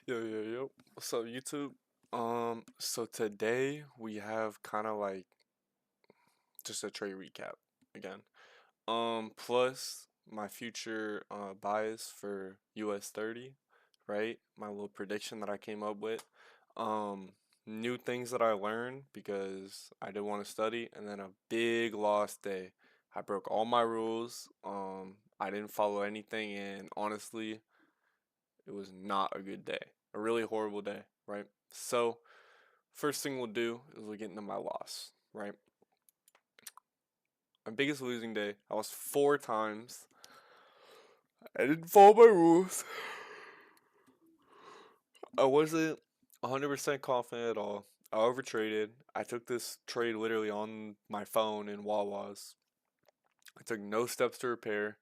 Yo. What's up, YouTube? So today we have kind of like just a trade recap again. Plus my future bias for US 30, right? My little prediction that I came up with. Um, New things that I learned because I did want to study, and then a big lost day. I broke all my rules. I didn't follow anything, and honestly, it was not a good day. A really horrible day, right? So, first thing we'll do is we'll get into my loss, right? My biggest losing day, I lost 4 times. I didn't follow my rules. I wasn't 100% confident at all. I overtraded. I took this trade literally on my phone in Wawa's. I took no steps to repair.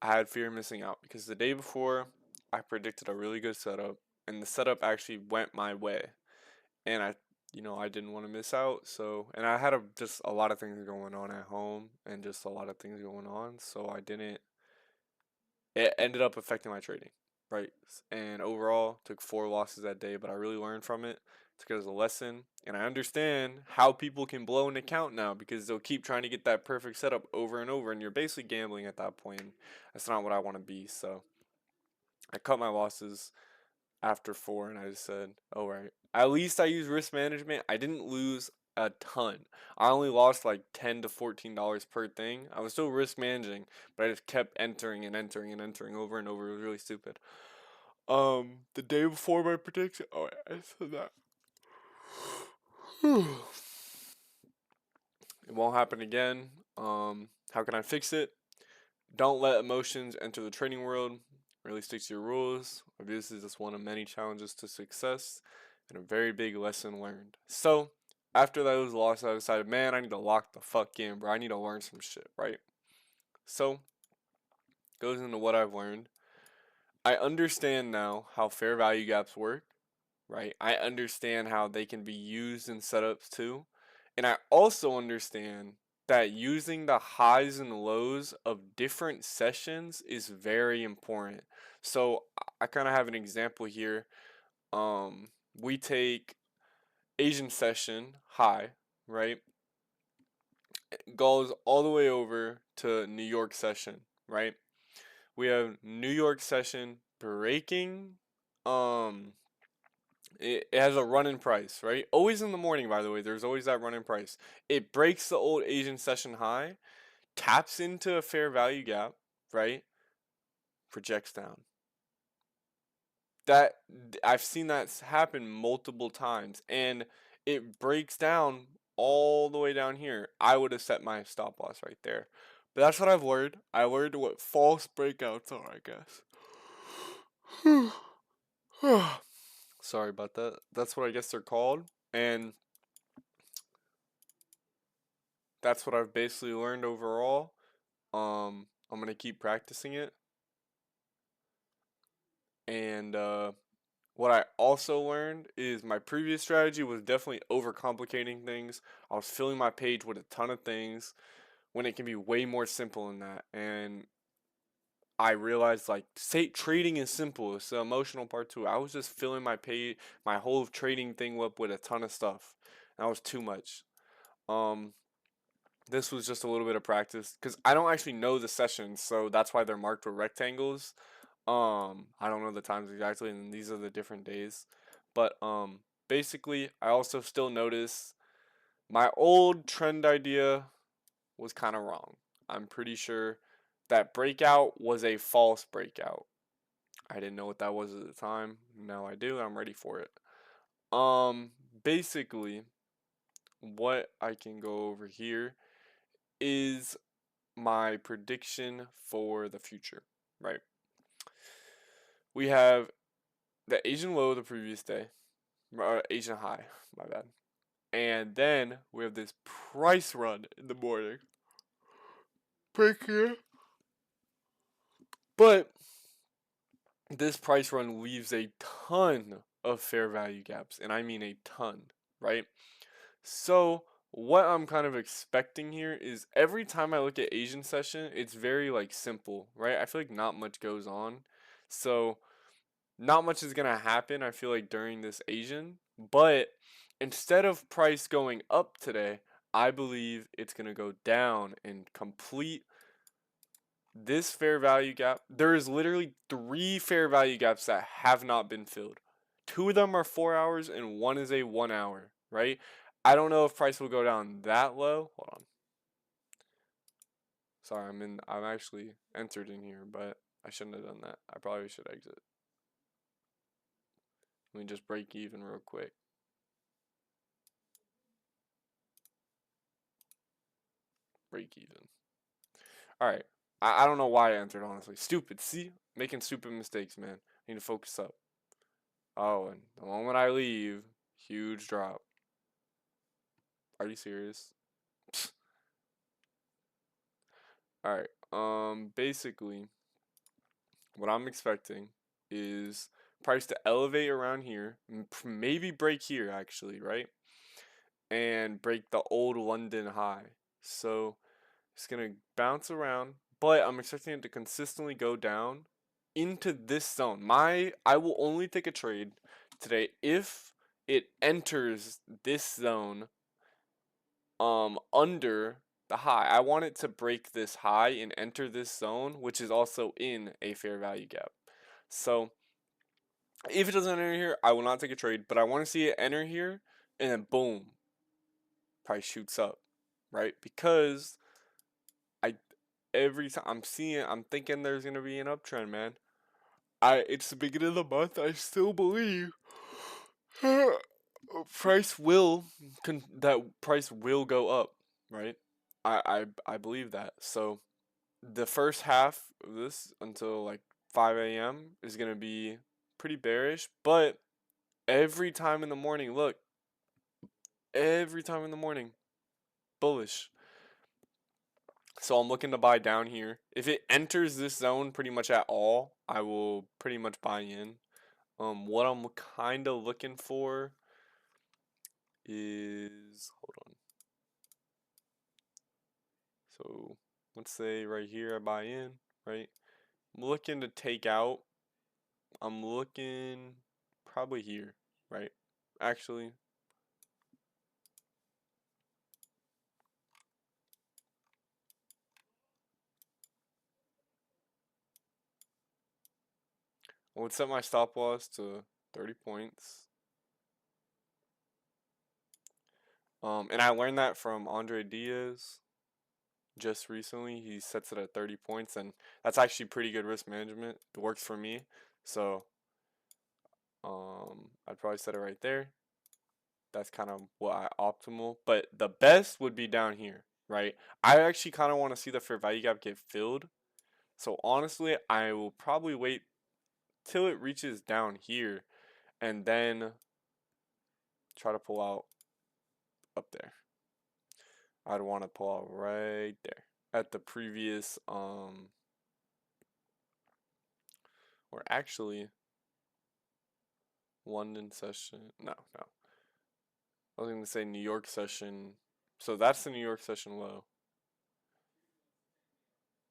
I had fear of missing out because the day before, I predicted a really good setup, and the setup actually went my way. And I didn't want to miss out. So, and I had just a lot of things going on at home and just a lot of things going on. So I didn't. It ended up affecting my trading, right? And overall, took 4 losses that day, but I really learned from it. Took it as a lesson, and I understand how people can blow an account now because they'll keep trying to get that perfect setup over and over, and you're basically gambling at that point. And that's not what I want to be. So I cut my losses after 4, and I just said, "All right." At least I used risk management. I didn't lose a ton. I only lost like $10 to $14 per thing. I was still risk managing, but I just kept entering and entering and entering over and over. It was really stupid. The day before my prediction, oh, I said that. It won't happen again. How can I fix it? Don't let emotions enter the trading world. Really stick to your rules. Obviously, this is one of many challenges to success and a very big lesson learned. So, after those losses, I decided, man, I need to lock the fuck in, bro. I need to learn some shit, right? So, goes into what I've learned. I understand now how fair value gaps work, right? I understand how they can be used in setups too. And I also understand that using the highs and lows of different sessions is very important. So I kind of have an example here. We take Asian session high, right? It goes all the way over to New York session, right? We have New York session breaking. Um, it has a run-in price, right? Always in the morning, by the way. There's always that run-in price. It breaks the old Asian session high, taps into a fair value gap, right? Projects down. That I've seen that happen multiple times, and it breaks down all the way down here. I would have set my stop loss right there. But that's what I've learned. I learned what false breakouts are, I guess. Sorry about that. That's what I guess they're called. And that's what I've basically learned overall. I'm gonna keep practicing it. And what I also learned is my previous strategy was definitely overcomplicating things. I was filling my page with a ton of things when it can be way more simple than that. And I realized like say trading is simple. It's the emotional part too. I was just filling my page, my whole trading thing up with a ton of stuff. That was too much. Um, this was just a little bit of practice because I don't actually know the sessions, so that's why they're marked with rectangles. I don't know the times exactly, and these are the different days. But basically, I also still notice my old trend idea was kind of wrong. I'm pretty sure that breakout was a false breakout. I didn't know what that was at the time. Now I do. I'm ready for it. Basically, what I can go over here is my prediction for the future, right? We have the Asian low the previous day, Asian high, my bad. And then we have this price run in the morning. Break here. But this price run leaves a ton of fair value gaps, and I mean a ton, right? So what I'm kind of expecting here is every time I look at Asian session, it's very like simple, right? I feel like not much goes on. So not much is gonna happen, I feel like, during this Asian. But instead of price going up today, I believe it's gonna go down and complete this fair value gap. There is literally 3 fair value gaps that have not been filled. 2 of them are 4 hours and 1 is a 1 hour, right? I don't know if price will go down that low. Hold on. Sorry, I'm actually entered in here, but I shouldn't have done that. I probably should exit. Let me just break even real quick. Break even. Alright. I don't know why I entered, honestly. Stupid. See? Making stupid mistakes, man. I need to focus up. Oh, and the moment I leave, huge drop. Are you serious? Alright. Basically, what I'm expecting is price to elevate around here. Maybe break here, actually, right? And break the old London high. So it's gonna bounce around, but I'm expecting it to consistently go down into this zone. I will only take a trade today if it enters this zone under the high. I want it to break this high and enter this zone, which is also in a fair value gap. So if it doesn't enter here, I will not take a trade, but I want to see it enter here and then boom, price shoots up, right? Because every time I'm thinking there's gonna be an uptrend, man. It's the beginning of the month. I still believe price will that price will go up, right? I believe that. So the first half of this until like 5 a.m. is gonna be pretty bearish, but every time in the morning, look, every time in the morning, bullish. So I'm looking to buy down here. If it enters this zone pretty much at all, I will pretty much buy in. What I'm kind of looking for is, hold on. So let's say right here I buy in, right? I'm looking to take out. I'm looking probably here, right? Actually, I would set my stop loss to 30 points. And I learned that from Andre Diaz just recently. He sets it at 30 points, and that's actually pretty good risk management. It works for me. So I'd probably set it right there. That's kind of what I optimal. But the best would be down here, right? I actually kind of want to see the fair value gap get filled. So honestly, I will probably wait till it reaches down here and then try to pull out up there. I'd want to pull out right there at the previous or actually London session. No. I was going to say New York session. So that's the New York session low.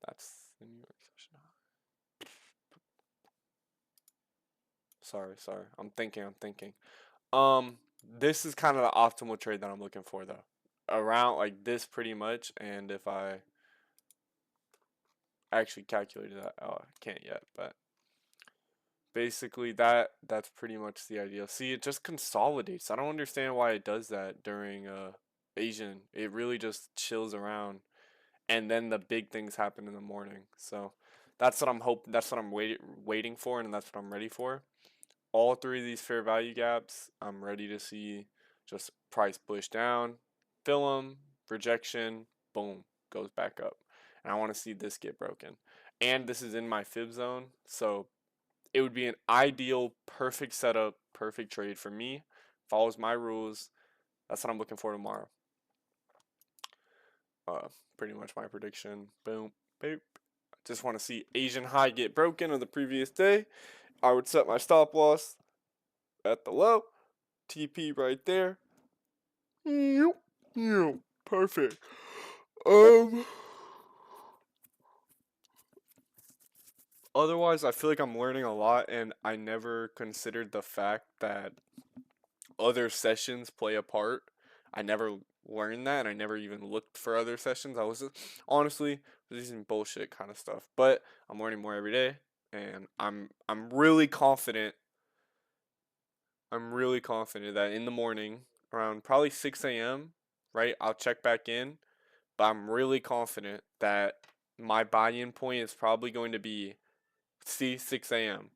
That's the New York session high. Sorry. I'm thinking. This is kind of the optimal trade that I'm looking for though. Around like this pretty much, and if I actually calculated that, oh, I can't yet, but basically that's pretty much the idea. See, it just consolidates. I don't understand why it does that during Asian. It really just chills around, and then the big things happen in the morning. So that's what I'm hoping. That's what I'm waiting for, and that's what I'm ready for. All 3 of these fair value gaps, I'm ready to see just price push down, fill them, rejection, boom, goes back up. And I want to see this get broken. And this is in my fib zone, so it would be an ideal, perfect setup, perfect trade for me. Follows my rules. That's what I'm looking for tomorrow. Pretty much my prediction. Boom, boop. Just want to see Asian high get broken on the previous day. I would set my stop loss at the low. TP right there. Perfect. Um otherwise, I feel like I'm learning a lot, and I never considered the fact that other sessions play a part. I never learned that, and I never even looked for other sessions. I was honestly using bullshit kind of stuff, but I'm learning more every day, and I'm really confident. I'm really confident that in the morning, around probably 6 a.m., right, I'll check back in, but I'm really confident that my buy-in point is probably going to be 6 a.m.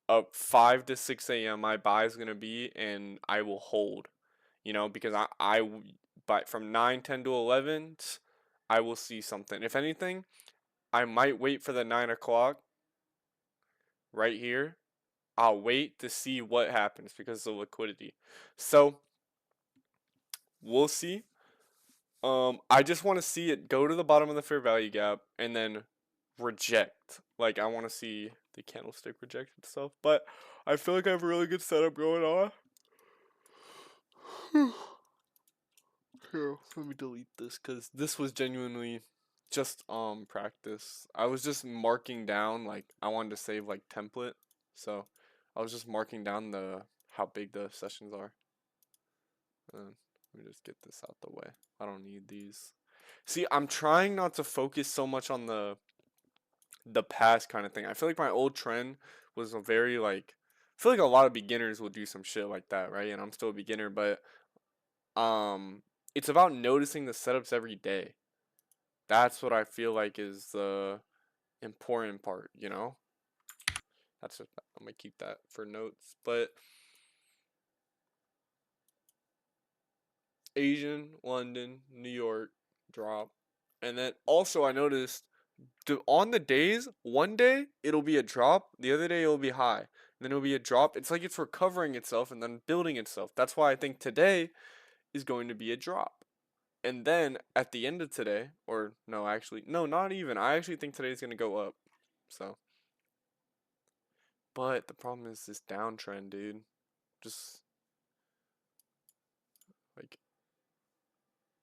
Up 5 to 6 a.m. my buy is gonna be, and I will hold. Because but from 9, 10 to 11, I will see something. If anything, I might wait for the 9 o'clock right here. I'll wait to see what happens because of liquidity. So we'll see. I just want to see it go to the bottom of the fair value gap and then reject. Like I want to see the candlestick reject itself, but I feel like I have a really good setup going on. Here, let me delete this because this was genuinely just practice. I was just marking down like I wanted to save like template, so I was just marking down the how big the sessions are. And let me just get this out the way. I don't need these. See, I'm trying not to focus so much on the past kind of thing. I feel like my old trend was a very like I feel like a lot of beginners will do some shit like that, right? And I'm still a beginner, but um it's about noticing the setups every day. That's what I feel like is the important part. That's what, I'm gonna keep that for notes. But Asian, London, New York drop. And then also I noticed on the days, one day it'll be a drop, the other day it'll be high, and then it'll be a drop. It's like it's recovering itself and then building itself. That's why I think today is going to be a drop. And then at the end of today, or no, actually, no, not even. I actually think today's gonna go up. So, but the problem is this downtrend, dude. Just like,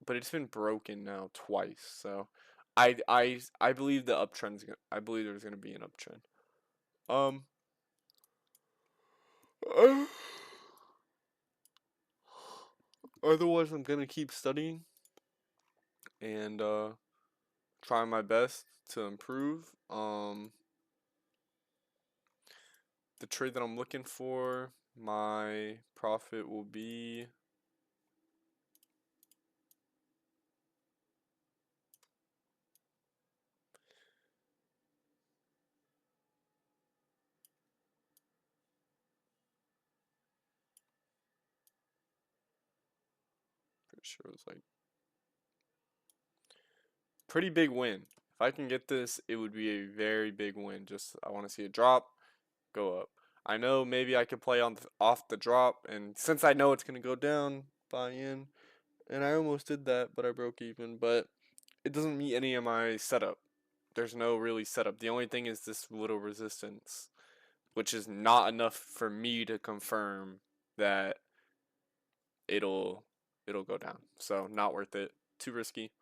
but it's been broken now twice. So, I believe the uptrend's gonna. I believe there's gonna be an uptrend. Um. Otherwise, I'm gonna keep studying and try my best to improve. The trade that I'm looking for, my profit will be pretty sure it was like pretty big win. If I can get this, it would be a very big win. Just I want to see a drop, go up. I know maybe I could play on off the drop, and since I know it's gonna go down, buy in. And I almost did that, but I broke even. But it doesn't meet any of my setup. There's no really setup. The only thing is this little resistance, which is not enough for me to confirm that it'll it'll go down. So not worth it. Too risky.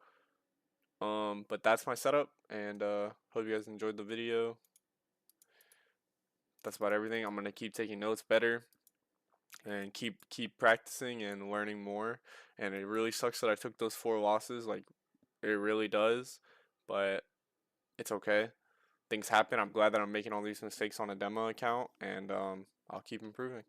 But that's my setup, and hope you guys enjoyed the video. That's about everything. I'm gonna keep taking notes better and keep practicing and learning more. And it really sucks that I took those 4 losses. Like it really does, but it's okay. Things happen. I'm glad that I'm making all these mistakes on a demo account, and I'll keep improving.